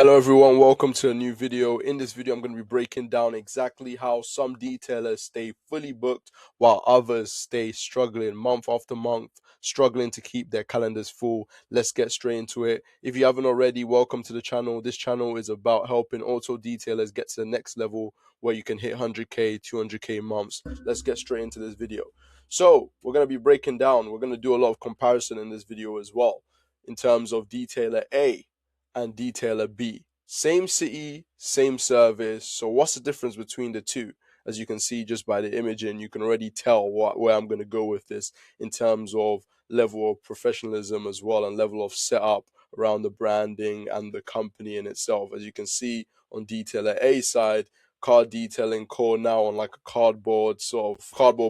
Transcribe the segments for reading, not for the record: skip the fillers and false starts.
Hello everyone, welcome to a new video. In this video, I'm going to be breaking down exactly how some detailers stay fully booked while others stay struggling month after month, struggling to keep their calendars full. Let's get straight into it. If you haven't already, welcome to the channel. This channel is about helping auto detailers get to the next level where you can hit 100k, 200k months. Let's get straight into this video. So we're going to be breaking down, we're going to do a lot of comparison in this video as well in terms of detailer A and detailer B. Same city, same service. So what's the difference between the two? As you can see just by the imaging, you can already tell where I'm going to go with this in terms of level of professionalism as well and level of setup around the branding and the company in itself. As you can see on detailer A side, car detailing core now on like a cardboard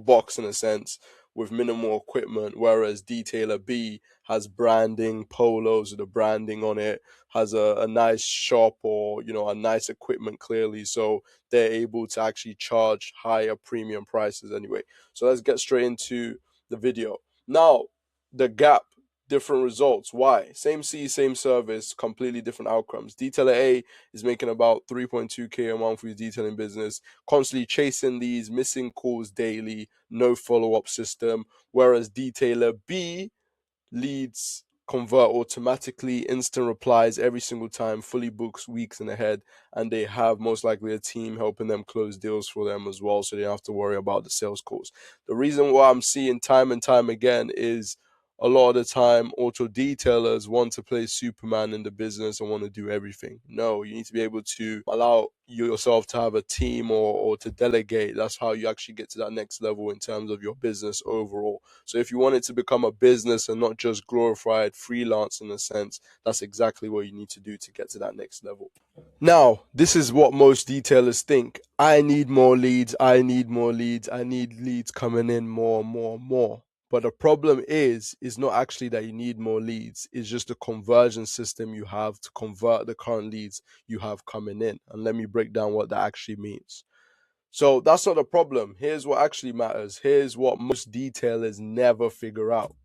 box in a sense with minimal equipment, whereas detailer B has branding, polos with the branding on it, has a nice shop or a nice equipment clearly, so they're able to actually charge higher premium prices anyway. So let's get straight into the video. Now, the gap, different results. Why? Same C, same service, completely different outcomes. Detailer A is making about 3.2k a month with detailing business, constantly chasing these, missing calls daily, no follow-up system, whereas detailer B leads convert automatically, instant replies every single time, fully books weeks in ahead, and they have most likely a team helping them close deals for them as well, so they don't have to worry about the sales calls. The reason why I'm seeing time and time again is a lot of the time auto detailers want to play Superman in the business and want to do everything. No, you need to be able to allow yourself to have a team or to delegate. That's how you actually get to that next level in terms of your business overall. So if you want it to become a business and not just glorified freelance in a sense, that's exactly what you need to do to get to that next level. Now, this is what most detailers think. I need more leads. I need more leads. I need leads coming in more, more, more. But the problem is not actually that you need more leads. It's just the conversion system you have to convert the current leads you have coming in. And let me break down what that actually means. So that's not the problem. Here's what actually matters. Here's what most detailers never figure out.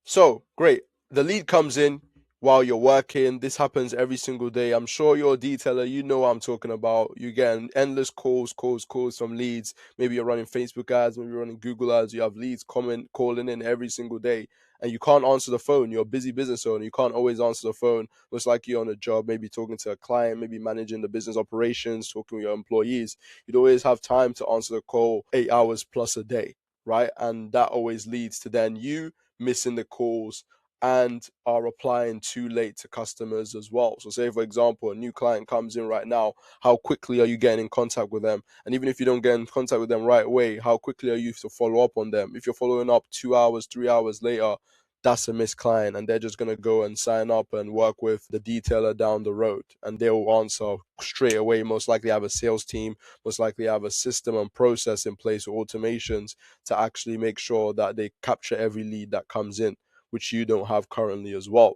So, great. The lead comes in while you're working. This happens every single day. I'm sure you're a detailer. You know what I'm talking about. You're getting endless calls from leads. Maybe you're running Facebook ads. Maybe you're running Google ads. You have leads calling in every single day. And you can't answer the phone. You're a busy business owner. You can't always answer the phone. Most like you're on a job, maybe talking to a client, maybe managing the business operations, talking with your employees. You'd always have time to answer the call 8 hours plus a day, right? And that always leads to then you missing the calls and are replying too late to customers as well. So say, for example, a new client comes in right now, how quickly are you getting in contact with them? And even if you don't get in contact with them right away, how quickly are you to follow up on them? If you're following up 2 hours, 3 hours later, that's a missed client, and they're just going to go and sign up and work with the detailer down the road, and they will answer straight away. Most likely have a sales team, most likely have a system and process in place or automations to actually make sure that they capture every lead that comes in, which you don't have currently as well.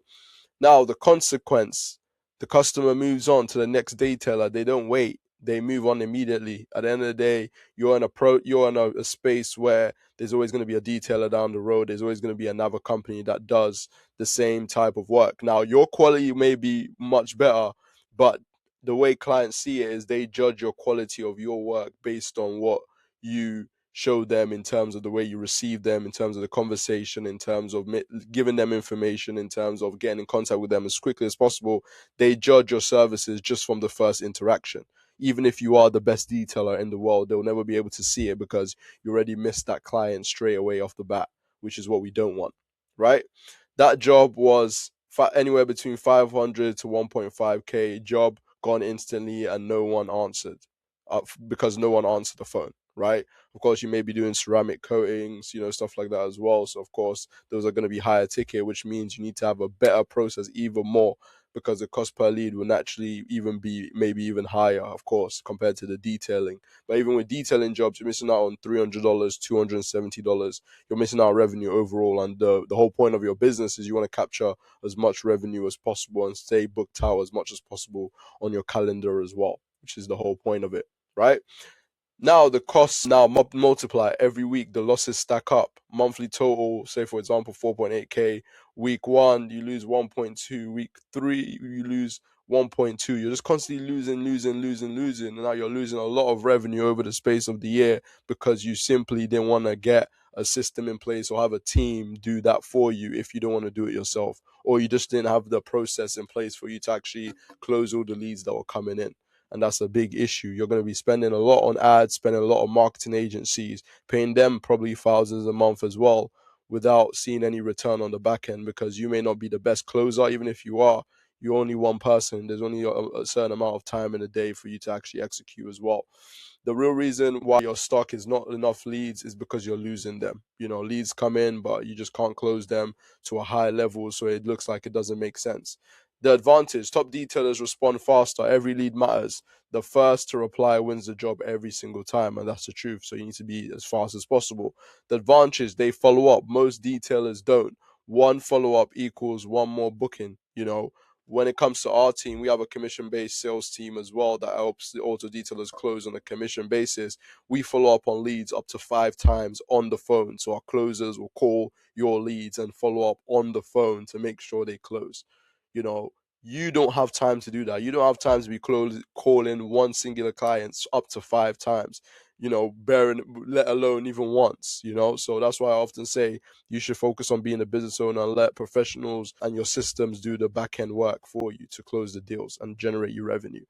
Now, the consequence, the customer moves on to the next detailer. They don't wait. They move on immediately. At the end of the day, you're in a space where there's always going to be a detailer down the road. There's always going to be another company that does the same type of work. Now, your quality may be much better, but the way clients see it is they judge your quality of your work based on what you show them in terms of the way you receive them, in terms of the conversation, in terms of giving them information, in terms of getting in contact with them as quickly as possible. They judge your services just from the first interaction. Even if you are the best detailer in the world, they'll never be able to see it because you already missed that client straight away off the bat, which is what we don't want, right? That job was anywhere between 500 to 1.5k job, gone instantly, and no one answered because no one answered the phone, right? Of course, you may be doing ceramic coatings, stuff like that as well. So, of course, those are going to be higher ticket, which means you need to have a better process, even more, because the cost per lead will naturally even be maybe even higher, of course, compared to the detailing. But even with detailing jobs, you're missing out on $300, $270. You're missing out on revenue overall. And the whole point of your business is you want to capture as much revenue as possible and stay booked out as much as possible on your calendar as well, which is the whole point of it, right? Now the costs now multiply every week. The losses stack up. Monthly total, say for example, 4.8k. Week 1, you lose 1.2. Week 3, you lose 1.2. You're just constantly losing, and now you're losing a lot of revenue over the space of the year because you simply didn't want to get a system in place or have a team do that for you if you don't want to do it yourself, or you just didn't have the process in place for you to actually close all the leads that were coming in. And that's a big issue. You're going to be spending a lot on ads, spending a lot on marketing agencies, paying them probably thousands a month as well, without seeing any return on the back end, because you may not be the best closer. Even if you are, you're only one person. There's only a certain amount of time in a day for you to actually execute as well. The real reason why your stock is not enough leads is because you're losing them. Leads come in, but you just can't close them to a high level, so it looks like it doesn't make sense. The advantage: top detailers respond faster. Every lead matters. The first to reply wins the job every single time, and that's the truth. So you need to be as fast as possible. The advantage: they follow up. Most detailers don't. One follow up equals one more booking. When it comes to our team, we have a commission-based sales team as well that helps the auto detailers close on a commission basis. We follow up on leads up to 5 times on the phone. So our closers will call your leads and follow up on the phone to make sure they close. You don't have time to do that. You don't have time to be calling one singular client up to 5 times, let alone even once. So that's why I often say you should focus on being a business owner and let professionals and your systems do the back end work for you to close the deals and generate your revenue.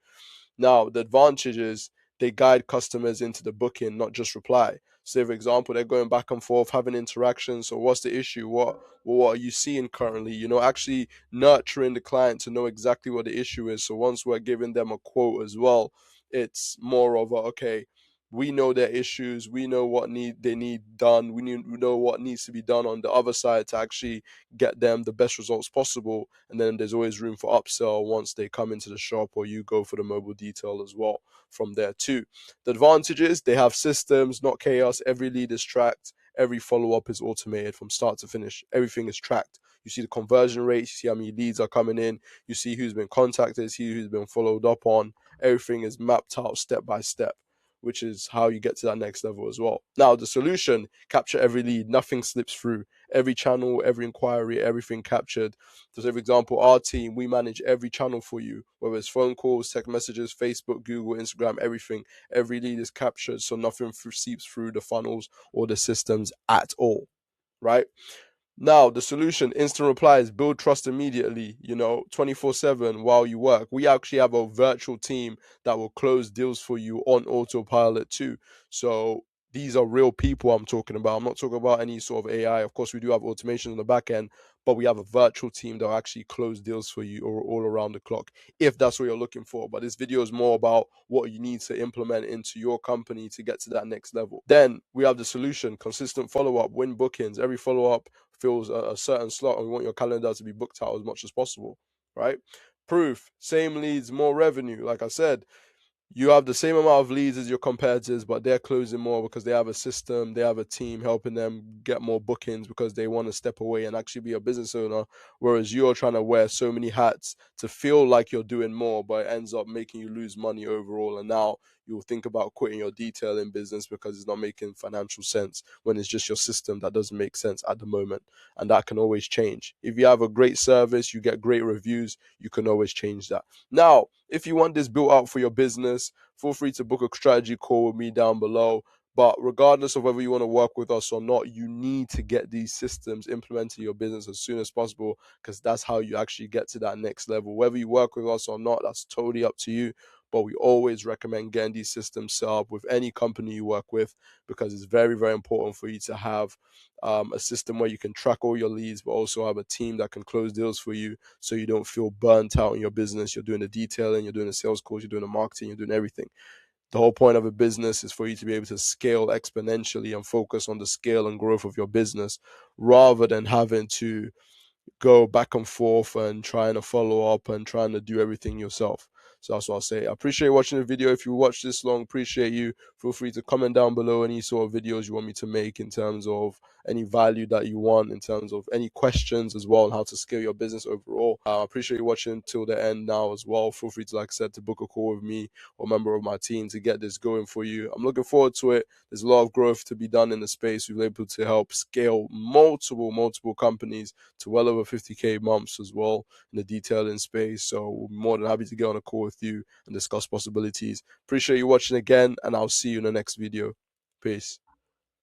Now, the advantage is they guide customers into the booking, not just reply. Say, for example, they're going back and forth, having interactions. So what's the issue? What are you seeing currently? Actually nurturing the client to know exactly what the issue is. So once we're giving them a quote as well, it's more of okay, we know their issues, we know what they need done, we know what needs to be done on the other side to actually get them the best results possible. And then there's always room for upsell once they come into the shop, or you go for the mobile detail as well from there too. The advantage is they have systems, not chaos. Every lead is tracked. Every follow-up is automated from start to finish. Everything is tracked. You see the conversion rates, you see how many leads are coming in, you see who's been contacted, see who's been followed up on. Everything is mapped out step by step, which is how you get to that next level as well. Now, the solution: capture every lead, nothing slips through. Every channel, every inquiry, everything captured. So, for example, our team, we manage every channel for you, whether it's phone calls, text messages, Facebook, Google, Instagram, everything. Every lead is captured, so nothing seeps through the funnels or the systems at all, right? Now, the solution: instant replies, build trust immediately, 24/7 while you work. We actually have a virtual team that will close deals for you on autopilot too. So these are real people I'm talking about. I'm not talking about any sort of AI. Of course, we do have automation on the back end, but we have a virtual team that will actually close deals for you all around the clock, if that's what you're looking for. But this video is more about what you need to implement into your company to get to that next level. Then we have the solution: consistent follow-up, win bookings. Every follow-up fills a certain slot, and we want your calendar to be booked out as much as possible, right? Proof: same leads, more revenue. Like I said, you have the same amount of leads as your competitors, but they're closing more because they have a system, they have a team helping them get more bookings because they want to step away and actually be a business owner. Whereas you're trying to wear so many hats to feel like you're doing more, but it ends up making you lose money overall. And now you'll think about quitting your detailing business because it's not making financial sense, when it's just your system that doesn't make sense at the moment. And that can always change. If you have a great service, you get great reviews, you can always change that. Now, if you want this built out for your business, feel free to book a strategy call with me down below. But regardless of whether you want to work with us or not, you need to get these systems implemented in your business as soon as possible, because that's how you actually get to that next level. Whether you work with us or not, that's totally up to you. But we always recommend getting these systems set up with any company you work with, because it's very, very important for you to have a system where you can track all your leads, but also have a team that can close deals for you, so you don't feel burnt out in your business. You're doing the detailing, you're doing the sales calls, you're doing the marketing, you're doing everything. The whole point of a business is for you to be able to scale exponentially and focus on the scale and growth of your business, rather than having to go back and forth and trying to follow up and trying to do everything yourself. So that's what I'll say. I appreciate watching the video. If you watched this long, appreciate you. Feel free to comment down below any sort of videos you want me to make, in terms of any value that you want, in terms of any questions as well on how to scale your business overall. I appreciate you watching till the end now as well. Feel free to, like I said, to book a call with me or a member of my team to get this going for you. I'm looking forward to it. There's a lot of growth to be done in the space. We've been able to help scale multiple companies to well over over 50K months as well in the detailing space. So we're more than happy to get on a call with you and discuss possibilities. Appreciate you watching again, and I'll see you in the next video. Peace.